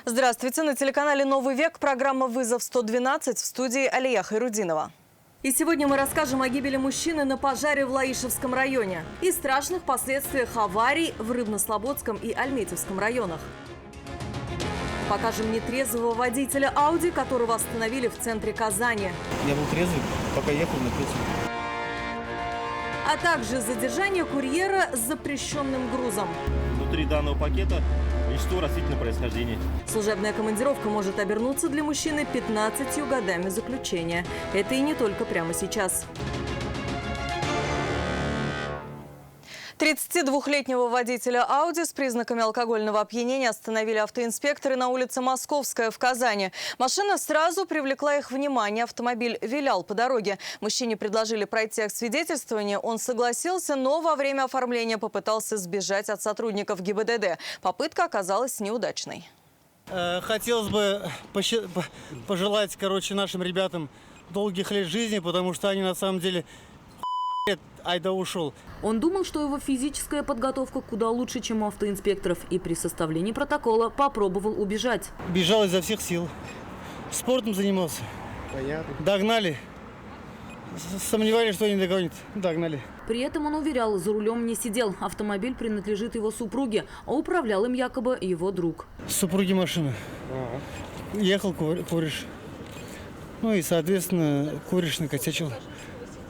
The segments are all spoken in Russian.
Здравствуйте. На телеканале «Новый век» программа «Вызов 112» в студии Алия Хайрудинова. И сегодня мы расскажем о гибели мужчины на пожаре в Лаишевском районе и страшных последствиях аварий в Рыбно-Слободском и Альметьевском районах. Покажем нетрезвого водителя Ауди, которого остановили в центре Казани. Я был трезвый, пока ехал на пиццу. А также задержание курьера с запрещенным грузом. Внутри данного пакета вещество растительного происхождения. Служебная командировка может обернуться для мужчины 15 годами заключения. Это и не только прямо сейчас. 32-летнего водителя Ауди с признаками алкогольного опьянения остановили автоинспекторы на улице Московская в Казани. Машина сразу привлекла их внимание. Автомобиль вилял по дороге. Мужчине предложили пройти освидетельствование. Он согласился, но во время оформления попытался сбежать от сотрудников ГИБДД. Попытка оказалась неудачной. Хотелось бы пожелать, нашим ребятам долгих лет жизни, потому что они на самом деле айда ушел. Он думал, что его физическая подготовка куда лучше, чем у автоинспекторов, и при составлении протокола попробовал убежать. Бежал изо всех сил. Спортом занимался. Понятно. Догнали. Сомневались, что не догонит. Догнали. При этом он уверял, за рулем не сидел. Автомобиль принадлежит его супруге, а управлял им якобы его друг. Супруги машина. Ехал, куришь. Ну и, соответственно, куришь накосячил.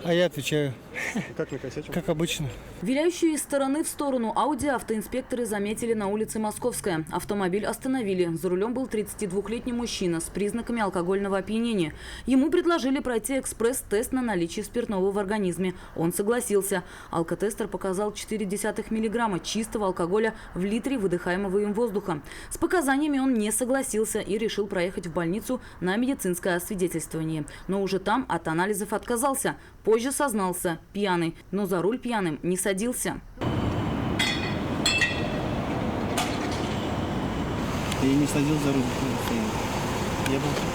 А я отвечаю. Как накосячил? Как обычно. Виляющую из стороны в сторону Ауди автоинспекторы заметили на улице Московская. Автомобиль остановили. За рулем был 32-летний мужчина с признаками алкогольного опьянения. Ему предложили пройти экспресс-тест на наличие спиртного в организме. Он согласился. Алкотестер показал 0,4 миллиграмма чистого алкоголя в литре выдыхаемого им воздуха. С показаниями он не согласился и решил проехать в больницу на медицинское освидетельствование. Но уже там от анализов отказался. Позже сознался пьяный, но за руль пьяным не садился. Я не садил за руль.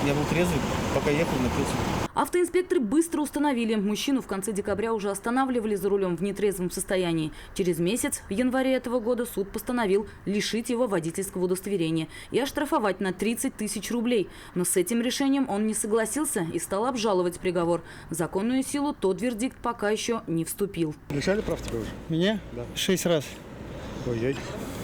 Я был трезвый, пока ехал на пиццу. Автоинспекторы быстро установили. Мужчину в конце декабря уже останавливали за рулем в нетрезвом состоянии. Через месяц, в январе этого года, суд постановил лишить его водительского удостоверения и оштрафовать на 30 тысяч рублей. Но с этим решением он не согласился и стал обжаловать приговор. В законную силу тот вердикт пока еще не вступил. Лишали прав тебя уже? Меня? Да. 6 раз. Ой-ой.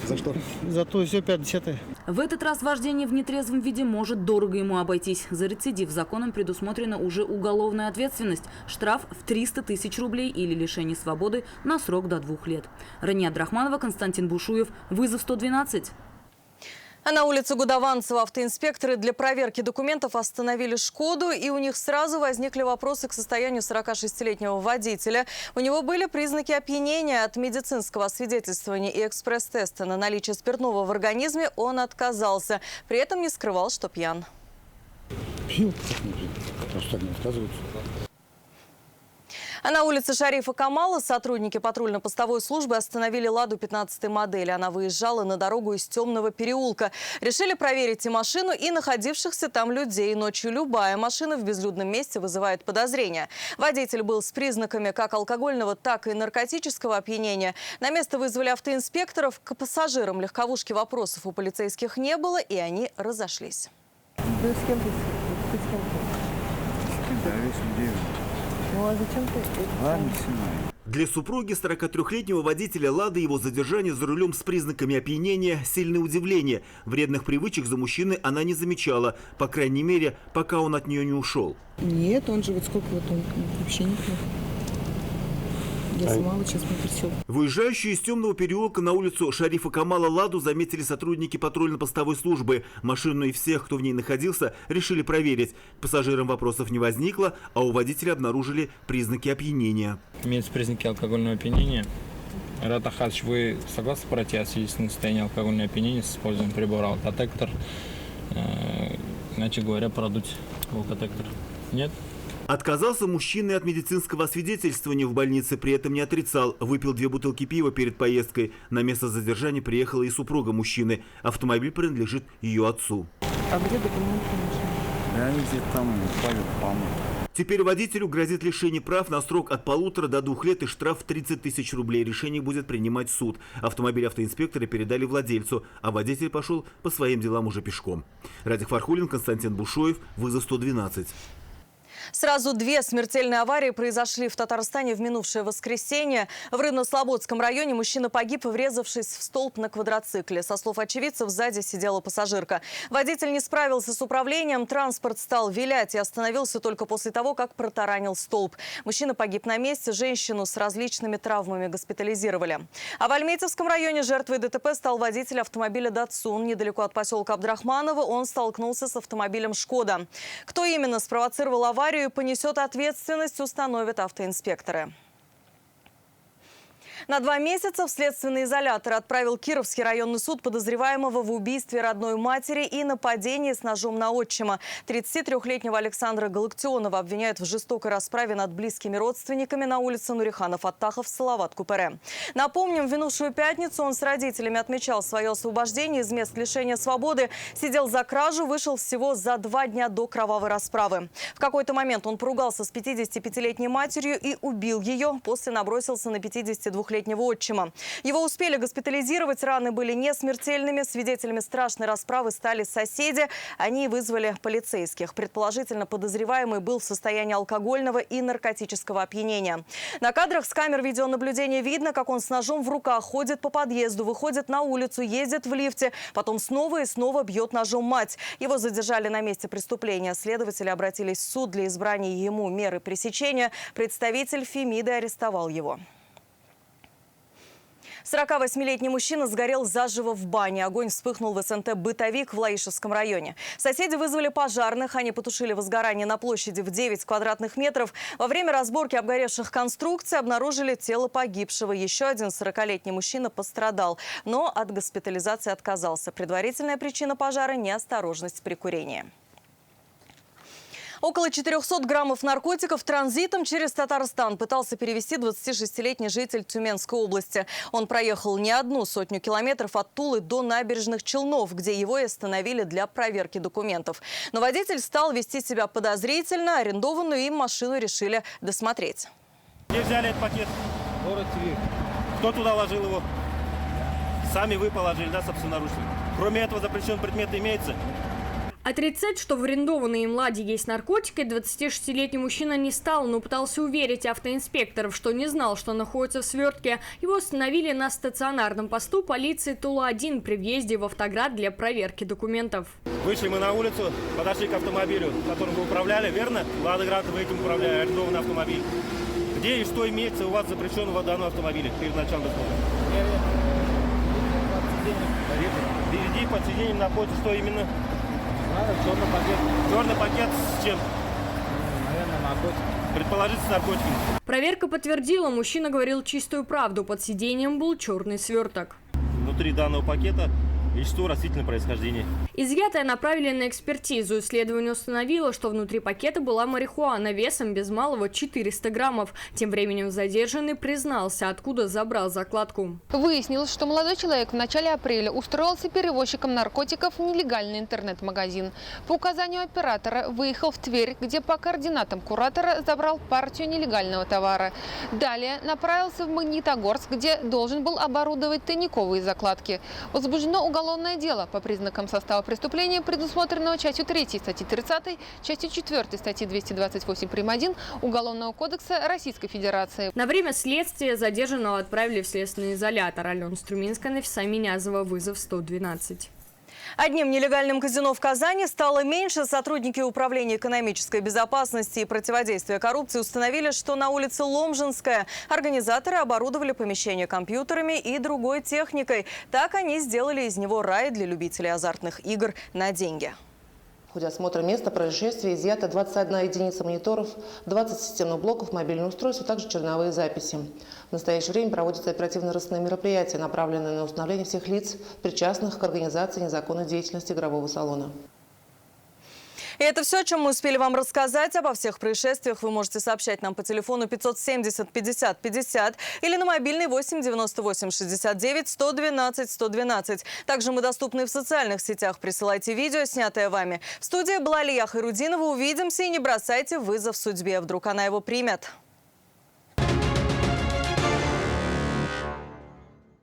За что? За то все 5-10. В этот раз вождение в нетрезвом виде может дорого ему обойтись. За рецидив законом предусмотрена уже уголовная ответственность. Штраф в 300 тысяч рублей или лишение свободы на срок до 2 лет. Рания Абдрахманова, Константин Бушуев. Вызов 112. А на улице Гудованцева автоинспекторы для проверки документов остановили «Шкоду», и у них сразу возникли вопросы к состоянию 46-летнего водителя. У него были признаки опьянения. От медицинского освидетельствования и экспресс-теста на наличие спиртного в организме он отказался. При этом не скрывал, что пьян. Пил? А что, не отказываются? А на улице Шарифа Камала сотрудники патрульно-постовой службы остановили «Ладу» 15-й модели. Она выезжала на дорогу из темного переулка. Решили проверить и машину, и находившихся там людей. Ночью любая машина в безлюдном месте вызывает подозрения. Водитель был с признаками как алкогольного, так и наркотического опьянения. На место вызвали автоинспекторов. К пассажирам легковушки вопросов у полицейских не было, и они разошлись. Вы с кем-то? Ты с кем-то? Да, весь людей. Ну а зачем ты? Ладно, снимай. Для супруги 43-летнего водителя «Лады» его задержание за рулем с признаками опьянения – сильное удивление. Вредных привычек за мужчиной она не замечала, по крайней мере, пока он от нее не ушел. Нет, он же он вообще не пьет. Я сама вот сейчас все. Выезжающую из темного переулка на улицу Шарифа Камала «Ладу» заметили сотрудники патрульно-постовой службы. Машину и всех, кто в ней находился, решили проверить. Пассажирам вопросов не возникло, а у водителя обнаружили признаки опьянения. Имеются признаки алкогольного опьянения. Рад Ахадович, вы согласны пройти освидетельствование состояния алкогольного опьянения с использованием прибора алкотектор? Иначе говоря, продуть алкотектор. Нет? Отказался мужчина и от медицинского освидетельствования в больнице, при этом не отрицал. Выпил 2 бутылки пива перед поездкой. На место задержания приехала и супруга мужчины. Автомобиль принадлежит ее отцу. А где документы машины? они где-то там палят память. Теперь водителю грозит лишение прав на срок от 1,5 до 2 лет и штраф в 30 тысяч рублей. Решение будет принимать суд. Автомобиль автоинспекторы передали владельцу, а водитель пошел по своим делам уже пешком. Радик Фархулин, Константин Бушоев, вызов 112. Сразу две смертельные аварии произошли в Татарстане в минувшее воскресенье. В Рыбно-Слободском районе мужчина погиб, врезавшись в столб на квадроцикле. Со слов очевидцев, сзади сидела пассажирка. Водитель не справился с управлением, транспорт стал вилять и остановился только после того, как протаранил столб. Мужчина погиб на месте, женщину с различными травмами госпитализировали. А в Альметьевском районе жертвой ДТП стал водитель автомобиля «Датсун». Недалеко от поселка Абдрахманово он столкнулся с автомобилем «Шкода». Кто именно спровоцировал аварию и понесет ответственность, установят автоинспекторы. На 2 месяца в следственный изолятор отправил Кировский районный суд подозреваемого в убийстве родной матери и нападении с ножом на отчима. 33-летнего Александра Галактионова обвиняют в жестокой расправе над близкими родственниками на улице Нуриханов-Аттахов в Салават-Купере. Напомним, в минувшую пятницу он с родителями отмечал свое освобождение из мест лишения свободы, сидел за кражу, вышел всего за 2 дня до кровавой расправы. В какой-то момент он поругался с 55-летней матерью и убил ее, после набросился на 52-летнего отчима. Его успели госпитализировать, раны были не смертельными. Свидетелями страшной расправы стали соседи. Они вызвали полицейских. Предположительно, подозреваемый был в состоянии алкогольного и наркотического опьянения. На кадрах с камер видеонаблюдения видно, как он с ножом в руках ходит по подъезду, выходит на улицу, ездит в лифте, потом снова и снова бьет ножом мать. Его задержали на месте преступления. Следователи обратились в суд для избрания ему меры пресечения. Представитель Фемиды арестовал его. 48-летний мужчина сгорел заживо в бане. Огонь вспыхнул в СНТ «Бытовик» в Лаишевском районе. Соседи вызвали пожарных. Они потушили возгорание на площади в 9 квадратных метров. Во время разборки обгоревших конструкций обнаружили тело погибшего. Еще один 40-летний мужчина пострадал, но от госпитализации отказался. Предварительная причина пожара – неосторожность при курении. Около 400 граммов наркотиков транзитом через Татарстан пытался перевезти 26-летний житель Тюменской области. Он проехал не 100 километров от Тулы до набережных Челнов, где его и остановили для проверки документов. Но водитель стал вести себя подозрительно, арендованную им машину решили досмотреть. Где взяли этот пакет? Город Тверь. Кто туда ложил его? Сами вы положили, да, собственноручно? Кроме этого запрещенный предмет имеется? Отрицать, что в арендованной им «Ладе» есть наркотики, 26-летний мужчина не стал, но пытался уверить автоинспекторов, что не знал, что находится в свертке. Его остановили на стационарном посту полиции Тула-1 при въезде в Автоград для проверки документов. Вышли мы на улицу, подошли к автомобилю, которым вы управляли, верно? «Лада Гранта» вы этим управляли, арендованный автомобиль. Где и что имеется у вас запрещенного в данном автомобиле перед началом досмотра? Впереди под сиденьем находится что именно? Черный пакет. Черный пакет с чем? Наверное, наркотики. Предположительно, с наркотиками. Проверка подтвердила, мужчина говорил чистую правду. Под сиденьем был черный сверток. Внутри данного пакета вещество растительного происхождения. Изъятое направили на экспертизу. Исследование установило, что внутри пакета была марихуана весом без малого 400 граммов. Тем временем задержанный признался, откуда забрал закладку. Выяснилось, что молодой человек в начале апреля устроился перевозчиком наркотиков в нелегальный интернет-магазин. По указанию оператора выехал в Тверь, где по координатам куратора забрал партию нелегального товара. Далее направился в Магнитогорск, где должен был оборудовать тайниковые закладки. Возбуждено уголовное дело по признакам состава преступления, предусмотренного частью 3 статьи 30, частью 4 статьи 228 прим. 1 Уголовного кодекса Российской Федерации. На время следствия задержанного отправили в следственный изолятор. Алена Струминская, Нафиса Минязова, вызов 112. Одним нелегальным казино в Казани стало меньше. Сотрудники Управления экономической безопасности и противодействия коррупции установили, что на улице Ломжинская организаторы оборудовали помещение компьютерами и другой техникой. Так они сделали из него рай для любителей азартных игр на деньги. В ходе осмотра места происшествия изъято 21 единица мониторов, 20 системных блоков, мобильные устройства, а также черновые записи. В настоящее время проводятся оперативно-розыскные мероприятия, направленные на установление всех лиц, причастных к организации незаконной деятельности игрового салона. И это все, о чем мы успели вам рассказать. Обо всех происшествиях вы можете сообщать нам по телефону 570 50 50 или на мобильный 8 98 69 112 112. Также мы доступны в социальных сетях. Присылайте видео, снятое вами. В студии была Лия Хайрудинова. Увидимся и не бросайте вызов судьбе. Вдруг она его примет.